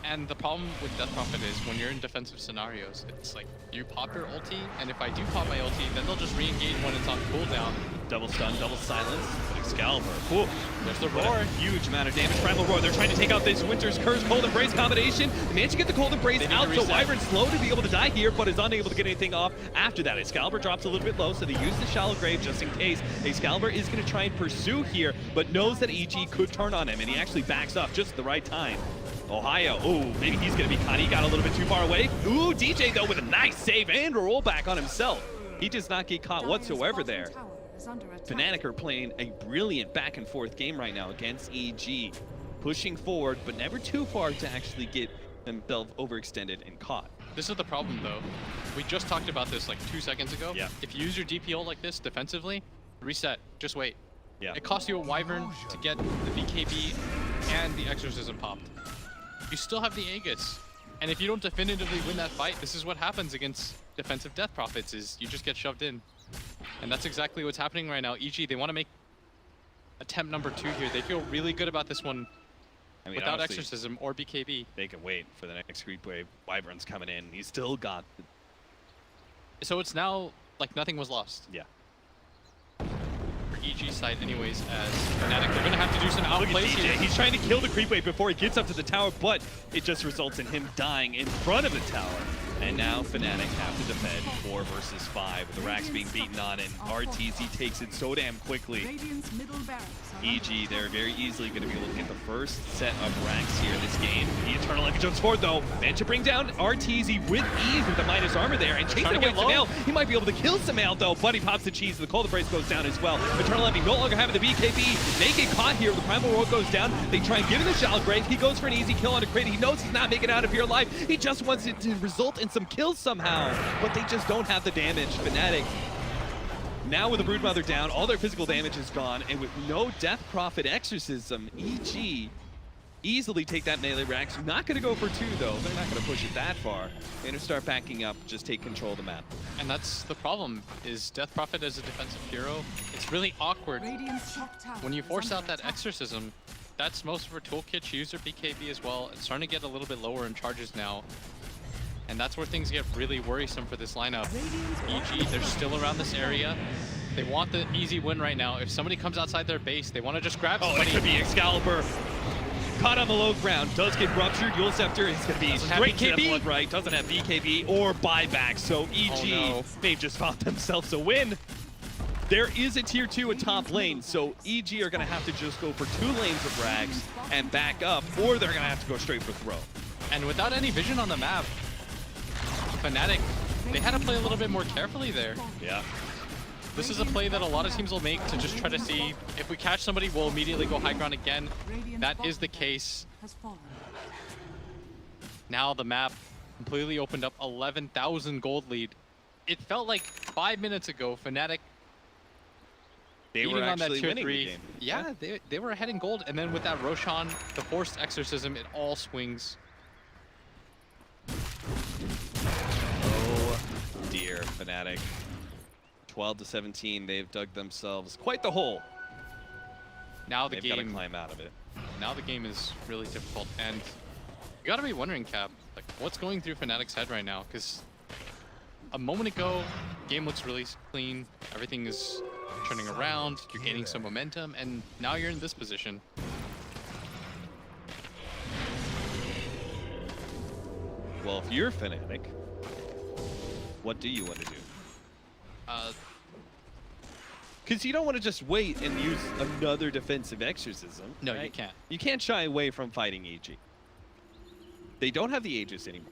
And the problem with Death Prophet is when you're in defensive scenarios, it's like you pop your ulti, and if I do pop my ulti, then they'll just re-engage when it's on cooldown. Double stun, double silence. But Excalibur. Whoa. There's the What roar. a huge amount of damage. Primal Roar. They're trying to take out this Winter's Curse Cold Embrace combination. They managed to get the Cold Embrace They need out, to so reset. Wyvern's slow to be able to die here, but is unable to get anything off after that. Excalibur drops a little bit low, so they use the Shallow Grave just in case. Excalibur is going to try and pursue here, but knows that EG could turn on him, and he actually backs up just at the right time. Ohio, ooh, maybe he's going to be caught. He got a little bit too far away. Ooh, DJ, though, with a nice save and a rollback on himself. He does not get caught whatsoever there. Fnatic are playing a brilliant back and forth game right now against EG. Pushing forward, but never too far to actually get themselves overextended and caught. This is the problem, though. We just talked about this like 2 seconds ago. Yeah. If you use your DPO like this defensively, reset, just wait. Yeah. It costs you a Wyvern to get the BKB and the Exorcism popped. You still have the Aegis. And if you don't definitively win that fight, this is what happens against defensive Death Prophets, is you just get shoved in. And that's exactly what's happening right now. EG, they want to make attempt number 2 here. They feel really good about this one without honestly, Exorcism or BKB. they can wait for the next creep wave. Wyvern's coming in. He's still got... So it's now like nothing was lost. Yeah. For EG side anyways, as Fnatic, they're going to have to do some Look at outplays DJ. here. He's trying to kill the creep wave before he gets up to the tower, but it just results in him dying in front of the tower. And now Fnatic have to defend 4 versus 5 with the racks being beaten on, and RTZ takes it so damn quickly. Radiant's middle barracks are EG, they're very easily going to be able to get the first set of racks here in this game. The Eternal Envy jumps forward, though. Managed to bring down RTZ with ease with the minus armor there, and chasing trying to away get low. Samael. He might be able to kill Samael, though, but he pops the cheese. The Cold Embrace goes down as well. Eternal Envy no longer having the BKB. They get caught here. The Primal Roar goes down. They try and give him the Shallow Grave. He goes for an easy kill on a crit. He knows he's not making it out of here alive. He just wants it to result in some kills somehow, but they just don't have the damage. Fnatic, now with the Broodmother down, all their physical damage is gone, and with no Death Prophet Exorcism, EG easily take that melee racks. Not going to go for 2, though. They're not going to push it that far. They're going to start backing up, just take control of the map. And that's the problem, is Death Prophet as a defensive hero, it's really awkward. Radiant's top tower When you is force under out that attack. Exorcism, that's most of her toolkit. She used her BKB as well. It's starting to get a little bit lower in charges now. And that's where things get really worrisome for this lineup. EG, they're still around this area. They want the easy win right now. If somebody comes outside their base, they want to just grab Oh, somebody. it could be Excalibur. Caught on the low ground, does get ruptured. Yule Scepter is going to be Doesn't have straight to BKB. that blood right. Doesn't have BKB or buyback, so EG, Oh, no. they've just found themselves a win. There is a tier 2 in top lane, so EG are going to have to just go for 2 lanes of rags and back up, or they're going to have to go straight for throw. And without any vision on the map, Fnatic, they had to play a little bit more carefully there. Yeah. This is a play that a lot of teams will make to just try to see if we catch somebody, we'll immediately go high ground again. That is the case. Has fallen. Now the map completely opened up 11,000 gold lead. It felt like 5 minutes ago, Fnatic They beating were on that actually tier winning 3. the game. Yeah, they were ahead in gold, and then with that Roshan, the forced exorcism, it all swings. Oh dear, Fnatic. 12 to 17, they've dug themselves quite the hole. Now the They've got to game, climb out of it. now the game is really difficult, and you gotta be wondering, Cap, like what's going through Fnatic's head right now? Because a moment ago, game looks really clean, everything is turning around, you're gaining some momentum, and now you're in this position. Well, if you're Fnatic, what do you want to do? Because you don't want to just wait and use another defensive exorcism. No, right? you can't. You can't shy away from fighting EG. They don't have the Aegis anymore.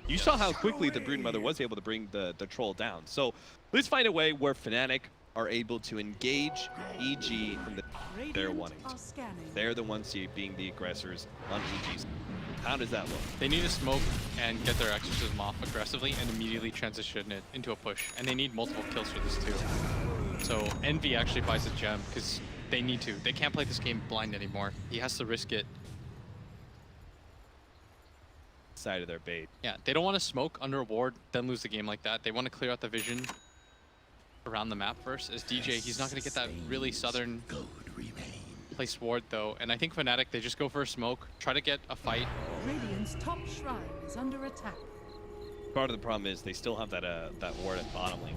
You saw how quickly the Broodmother was able to bring the troll down. So let's find a way where Fnatic are able to engage EG in the they're wanting to. Are scanning. They're the ones being the aggressors on EG's. How does that look? They need to smoke and get their exorcism off aggressively and immediately transition it into a push. And they need multiple kills for this too. So Envy actually buys a gem because they need to. They can't play this game blind anymore. He has to risk it. Side of their bait. Yeah, they don't want to smoke under a ward, then lose the game like that. They want to clear out the vision around the map first. As DJ, he's not going to get that really southern place ward though, and I think Fnatic, they just go for a smoke, try to get a fight. Radiant's top shrine is under attack. Part of the problem is they still have that ward at bottom lane.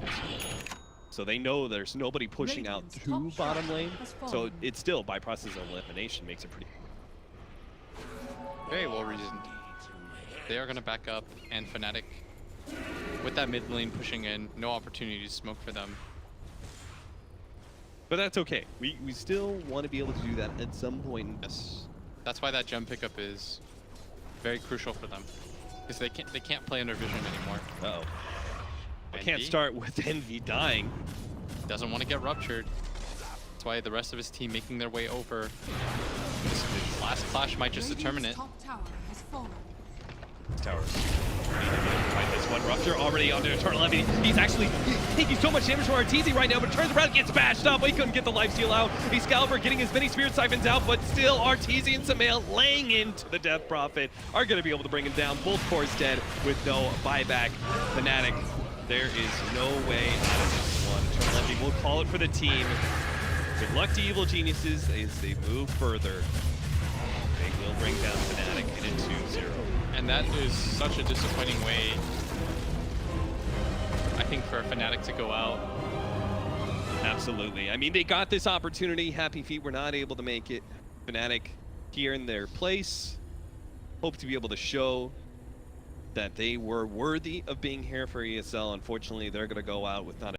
So they know there's nobody pushing out to bottom lane. So it's still, by process of elimination, makes it pretty... Very well reasoned. They are going to back up, and Fnatic, with that mid lane pushing in, no opportunity to smoke for them. But that's okay. We still want to be able to do that at some point. Yes. That's why that gem pickup is very crucial for them. Because they can't play under vision anymore. Uh-oh. I can't start with Envy dying. Doesn't want to get ruptured. That's why the rest of his team making their way over. This last clash might just determine it. Top tower has fallen. Towers. Fight this one. Rupture already onto Eternal Envy. He's actually taking so much damage from Arteezy right now, but turns around and gets bashed up. He couldn't get the lifesteal out. Excalibur getting as many Spirit Siphons out, but still Arteezy and Samael laying into the Death Prophet are going to be able to bring him down. Both cores dead with no buyback. Fnatic, there is no way out of this one. Eternal Envy will call it for the team. Good luck to Evil Geniuses as they move further. They will bring down Fnatic in a 2-0. And that is such a disappointing way, I think, for Fnatic to go out. Absolutely. I mean, they got this opportunity. Happy Feet were not able to make it. Fnatic here in their place. Hope to be able to show that they were worthy of being here for ESL. Unfortunately, they're going to go out with not